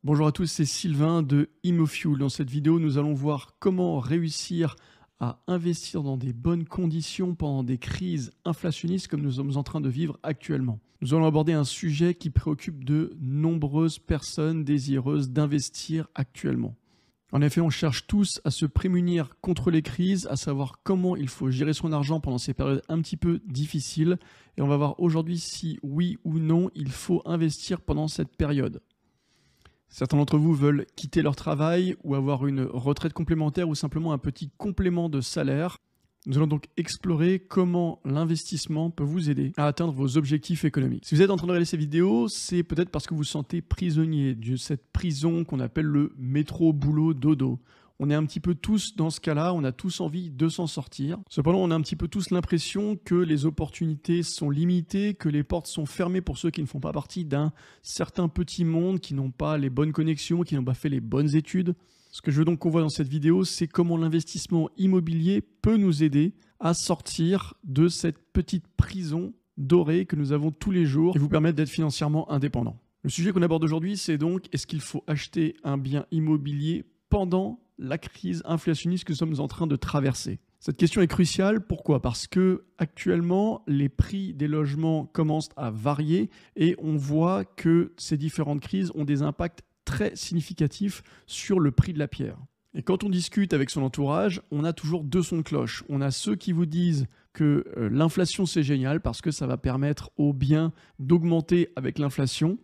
Bonjour à tous, c'est Sylvain de ImoFuel. Dans cette vidéo, nous allons voir comment réussir à investir dans des bonnes conditions pendant des crises inflationnistes comme nous sommes en train de vivre actuellement. Nous allons aborder un sujet qui préoccupe de nombreuses personnes désireuses d'investir actuellement. En effet, on cherche tous à se prémunir contre les crises, à savoir comment il faut gérer son argent pendant ces périodes un petit peu difficiles. Et on va voir aujourd'hui si oui ou non il faut investir pendant cette période. Certains d'entre vous veulent quitter leur travail ou avoir une retraite complémentaire ou simplement un petit complément de salaire. Nous allons donc explorer comment l'investissement peut vous aider à atteindre vos objectifs économiques. Si vous êtes en train de regarder ces vidéos, c'est peut-être parce que vous vous sentez prisonnier de cette prison qu'on appelle le métro boulot dodo. On est un petit peu tous dans ce cas-là, on a tous envie de s'en sortir. Cependant, on a un petit peu tous l'impression que les opportunités sont limitées, que les portes sont fermées pour ceux qui ne font pas partie d'un certain petit monde, qui n'ont pas les bonnes connexions, qui n'ont pas fait les bonnes études. Ce que je veux donc qu'on voit dans cette vidéo, c'est comment l'investissement immobilier peut nous aider à sortir de cette petite prison dorée que nous avons tous les jours et vous permettre d'être financièrement indépendant. Le sujet qu'on aborde aujourd'hui, c'est donc est-ce qu'il faut acheter un bien immobilier pendant la crise inflationniste que nous sommes en train de traverser? Cette question est cruciale. Pourquoi? Parce que actuellement, les prix des logements commencent à varier et on voit que ces différentes crises ont des impacts très significatifs sur le prix de la pierre. Et quand on discute avec son entourage, on a toujours deux sons de cloche. On a ceux qui vous disent que l'inflation c'est génial parce que ça va permettre aux biens d'augmenter avec l'inflation.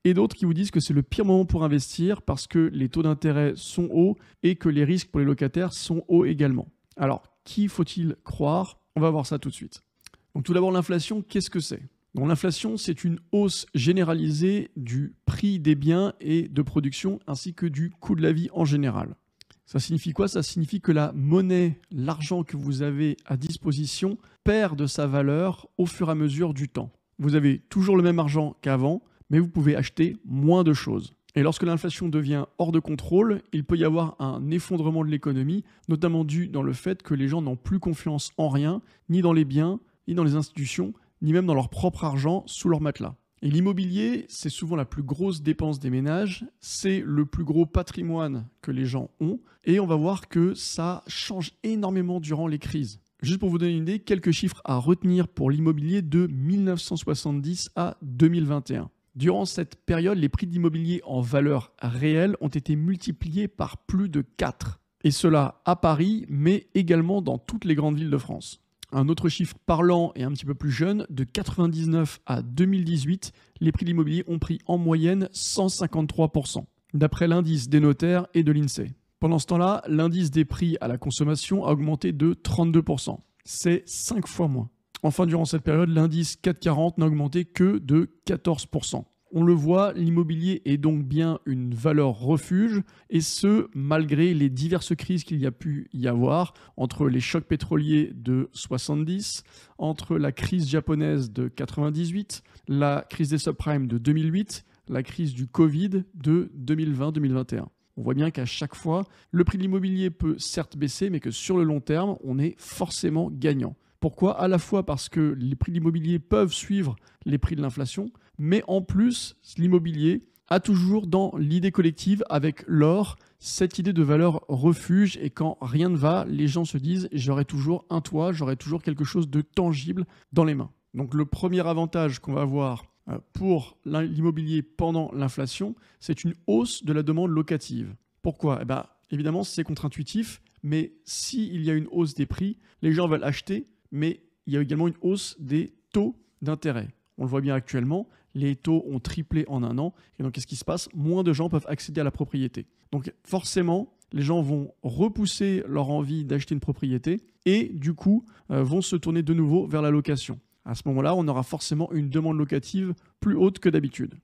Et d'autres qui vous disent que c'est le pire moment pour investir parce que les taux d'intérêt sont hauts et que les risques pour les locataires sont hauts également. Alors, qui faut-il croire? On va voir ça tout de suite. Donc tout d'abord, l'inflation, qu'est-ce que c'est? Donc l'inflation, c'est une hausse généralisée du prix des biens et de production ainsi que du coût de la vie en général. Ça signifie quoi? Ça signifie que la monnaie, l'argent que vous avez à disposition, perd de sa valeur au fur et à mesure du temps. Vous avez toujours le même argent qu'avant, mais vous pouvez acheter moins de choses. Et lorsque l'inflation devient hors de contrôle, il peut y avoir un effondrement de l'économie, notamment dû dans le fait que les gens n'ont plus confiance en rien, ni dans les biens, ni dans les institutions, ni même dans leur propre argent sous leur matelas. Et l'immobilier, c'est souvent la plus grosse dépense des ménages, c'est le plus gros patrimoine que les gens ont, et on va voir que ça change énormément durant les crises. Juste pour vous donner une idée, quelques chiffres à retenir pour l'immobilier de 1970 à 2021. Durant cette période, les prix de l'immobilier en valeur réelle ont été multipliés par plus de 4. Et cela à Paris, mais également dans toutes les grandes villes de France. Un autre chiffre parlant et un petit peu plus jeune, de 1999 à 2018, les prix de l'immobilier ont pris en moyenne 153%, d'après l'indice des notaires et de l'INSEE. Pendant ce temps-là, l'indice des prix à la consommation a augmenté de 32%. C'est 5 fois moins. Enfin, durant cette période, l'indice 440 n'a augmenté que de 14%. On le voit, l'immobilier est donc bien une valeur refuge, et ce, malgré les diverses crises qu'il y a pu y avoir, entre les chocs pétroliers de 70, entre la crise japonaise de 98, la crise des subprimes de 2008, la crise du Covid de 2020-2021. On voit bien qu'à chaque fois, le prix de l'immobilier peut certes baisser, mais que sur le long terme, on est forcément gagnant. Pourquoi? À la fois parce que les prix de l'immobilier peuvent suivre les prix de l'inflation, mais en plus, l'immobilier a toujours dans l'idée collective, avec l'or, cette idée de valeur refuge, et quand rien ne va, les gens se disent « j'aurai toujours un toit, j'aurai toujours quelque chose de tangible dans les mains ». Donc le premier avantage qu'on va avoir pour l'immobilier pendant l'inflation, c'est une hausse de la demande locative. Pourquoi? Évidemment, c'est contre-intuitif, mais s'il y a une hausse des prix, les gens veulent acheter, mais il y a également une hausse des taux d'intérêt. On le voit bien actuellement, les taux ont triplé en un an. Et donc, qu'est-ce qui se passe? Moins de gens peuvent accéder à la propriété. Donc, forcément, les gens vont repousser leur envie d'acheter une propriété et, du coup, vont se tourner de nouveau vers la location. À ce moment-là, on aura forcément une demande locative plus haute que d'habitude.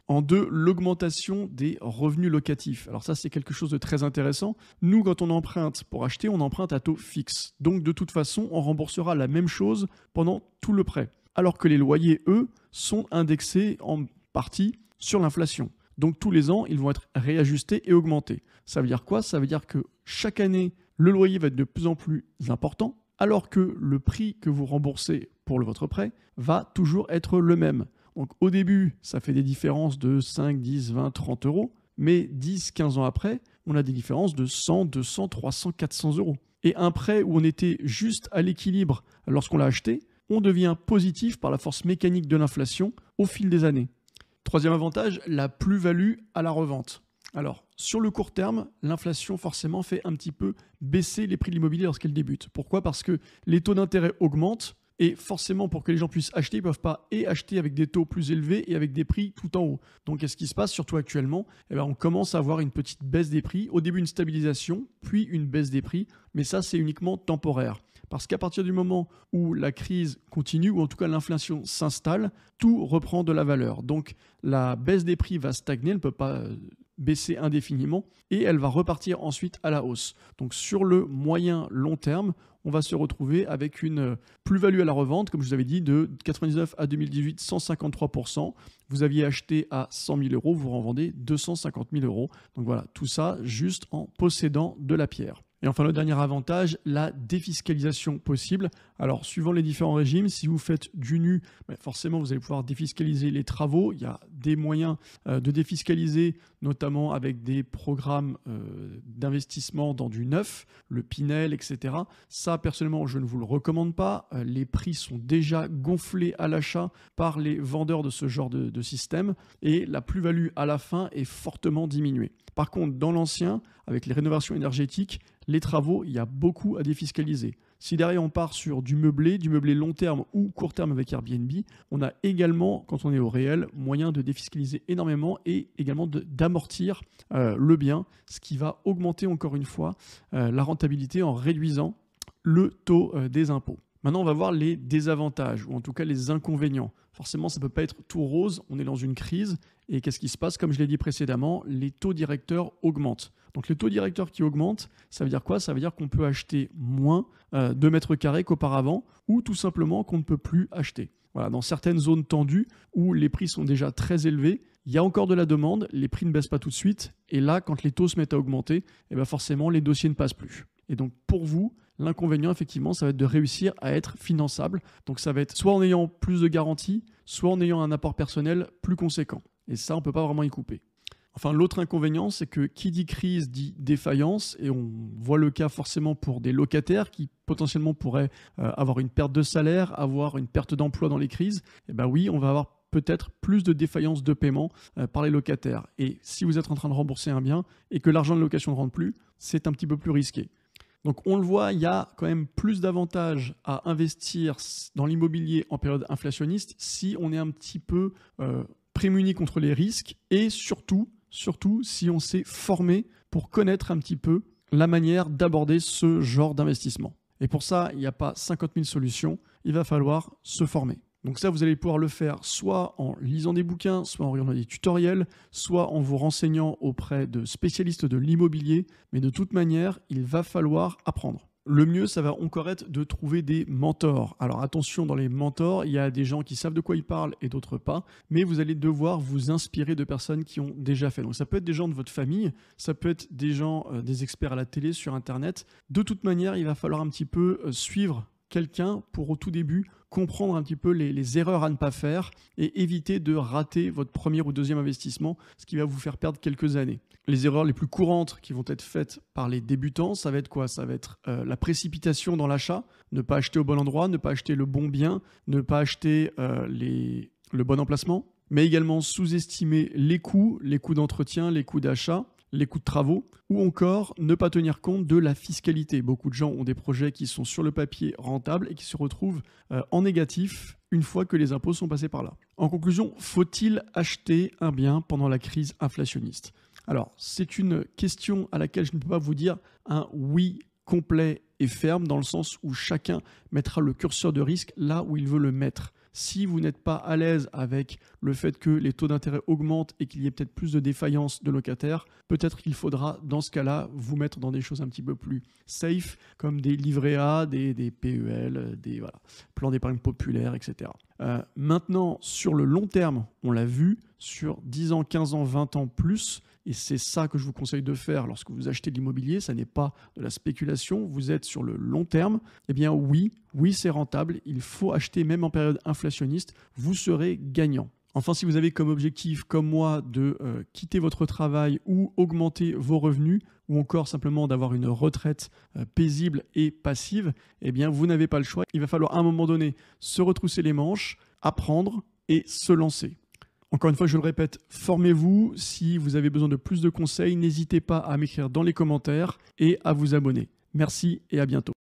En deux, l'augmentation des revenus locatifs. Alors ça, c'est quelque chose de très intéressant. Nous, quand on emprunte pour acheter, on emprunte à taux fixe. Donc, de toute façon, on remboursera la même chose pendant tout le prêt. Alors que les loyers, eux, sont indexés en partie sur l'inflation. Donc, tous les ans, ils vont être réajustés et augmentés. Ça veut dire quoi? Ça veut dire que chaque année, le loyer va être de plus en plus important, alors que le prix que vous remboursez pour votre prêt va toujours être le même. Donc au début, ça fait des différences de 5, 10, 20, 30 euros. mais 10, 15 ans après, on a des différences de 100, 200, 300, 400 euros. Et un prêt où on était juste à l'équilibre lorsqu'on l'a acheté, on devient positif par la force mécanique de l'inflation au fil des années. Troisième avantage, la plus-value à la revente. Alors, sur le court terme, l'inflation forcément fait un petit peu baisser les prix de l'immobilier lorsqu'elle débute. Pourquoi ? Parce que les taux d'intérêt augmentent et forcément, pour que les gens puissent acheter, ils ne peuvent pas acheter avec des taux plus élevés et avec des prix tout en haut. Donc, qu'est-ce qui se passe, surtout actuellement ? On commence à avoir une petite baisse des prix. Au début, une stabilisation, puis une baisse des prix. Mais ça, c'est uniquement temporaire. Parce qu'à partir du moment où la crise continue, ou en tout cas l'inflation s'installe, tout reprend de la valeur. Donc, la baisse des prix va stagner, elle ne peut pas baisser indéfiniment, et elle va repartir ensuite à la hausse. Donc, sur le moyen long terme, on va se retrouver avec une plus-value à la revente, comme je vous avais dit, de 99 à 2018, 153%. Vous aviez acheté à 100 000 euros, vous revendez 250 000 euros. Donc voilà, tout ça juste en possédant de la pierre. Et enfin, le dernier avantage, la défiscalisation possible. Alors, suivant les différents régimes, si vous faites du nu, forcément, vous allez pouvoir défiscaliser les travaux. Il y a des moyens de défiscaliser, notamment avec des programmes d'investissement dans du neuf, le Pinel, etc. Ça, personnellement, je ne vous le recommande pas. Les prix sont déjà gonflés à l'achat par les vendeurs de ce genre de système et la plus-value à la fin est fortement diminuée. Par contre, dans l'ancien, avec les rénovations énergétiques, les travaux, il y a beaucoup à défiscaliser. Si derrière on part sur du meublé long terme ou court terme avec Airbnb, on a également, quand on est au réel, moyen de défiscaliser énormément et également d'amortir le bien, ce qui va augmenter encore une fois la rentabilité en réduisant le taux des impôts. Maintenant, on va voir les désavantages, ou en tout cas les inconvénients. Forcément, ça ne peut pas être tout rose, on est dans une crise, et qu'est-ce qui se passe ? Comme je l'ai dit précédemment, les taux directeurs augmentent. Donc les taux directeurs qui augmentent, ça veut dire quoi ? Ça veut dire qu'on peut acheter moins de mètres carrés qu'auparavant, ou tout simplement qu'on ne peut plus acheter. Voilà, dans certaines zones tendues, où les prix sont déjà très élevés, il y a encore de la demande, les prix ne baissent pas tout de suite, et là, quand les taux se mettent à augmenter, forcément, les dossiers ne passent plus. Et donc pour vous, l'inconvénient, effectivement, ça va être de réussir à être finançable. Donc ça va être soit en ayant plus de garanties, soit en ayant un apport personnel plus conséquent. Et ça, on ne peut pas vraiment y couper. Enfin, l'autre inconvénient, c'est que qui dit crise dit défaillance, et on voit le cas forcément pour des locataires qui potentiellement pourraient avoir une perte de salaire, avoir une perte d'emploi dans les crises. Oui, on va avoir peut-être plus de défaillance de paiement par les locataires. Et si vous êtes en train de rembourser un bien et que l'argent de location ne rentre plus, c'est un petit peu plus risqué. Donc on le voit, il y a quand même plus d'avantages à investir dans l'immobilier en période inflationniste si on est un petit peu prémuni contre les risques et surtout si on s'est formé pour connaître un petit peu la manière d'aborder ce genre d'investissement. Et pour ça, il n'y a pas 50 000 solutions, il va falloir se former. Donc ça, vous allez pouvoir le faire soit en lisant des bouquins, soit en regardant des tutoriels, soit en vous renseignant auprès de spécialistes de l'immobilier. Mais de toute manière, il va falloir apprendre. Le mieux, ça va encore être de trouver des mentors. Alors attention, dans les mentors, il y a des gens qui savent de quoi ils parlent et d'autres pas, mais vous allez devoir vous inspirer de personnes qui ont déjà fait. Donc ça peut être des gens de votre famille, ça peut être des gens, des experts à la télé, sur Internet. De toute manière, il va falloir un petit peu suivre quelqu'un pour au tout début comprendre un petit peu les erreurs à ne pas faire et éviter de rater votre premier ou deuxième investissement, ce qui va vous faire perdre quelques années. Les erreurs les plus courantes qui vont être faites par les débutants, ça va être quoi ? Ça va être la précipitation dans l'achat, ne pas acheter au bon endroit, ne pas acheter le bon bien, ne pas acheter le bon emplacement, mais également sous-estimer les coûts d'entretien, les coûts d'achat, les coûts de travaux, ou encore ne pas tenir compte de la fiscalité. Beaucoup de gens ont des projets qui sont sur le papier rentables et qui se retrouvent en négatif une fois que les impôts sont passés par là. En conclusion, faut-il acheter un bien pendant la crise inflationniste ? Alors, c'est une question à laquelle je ne peux pas vous dire un oui complet et ferme, dans le sens où chacun mettra le curseur de risque là où il veut le mettre. Si vous n'êtes pas à l'aise avec le fait que les taux d'intérêt augmentent et qu'il y ait peut-être plus de défaillances de locataires, peut-être qu'il faudra dans ce cas-là vous mettre dans des choses un petit peu plus safe, comme des livrets A, des PEL, des plans d'épargne populaire, etc. Maintenant, sur le long terme, on l'a vu, sur 10 ans, 15 ans, 20 ans plus, et c'est ça que je vous conseille de faire lorsque vous achetez de l'immobilier, ça n'est pas de la spéculation, vous êtes sur le long terme, eh bien oui, c'est rentable, il faut acheter même en période inflationniste, vous serez gagnant. Enfin, si vous avez comme objectif, comme moi, de quitter votre travail ou augmenter vos revenus, ou encore simplement d'avoir une retraite paisible et passive, eh bien, vous n'avez pas le choix. Il va falloir à un moment donné se retrousser les manches, apprendre et se lancer. Encore une fois, je le répète, formez-vous. Si vous avez besoin de plus de conseils, n'hésitez pas à m'écrire dans les commentaires et à vous abonner. Merci et à bientôt.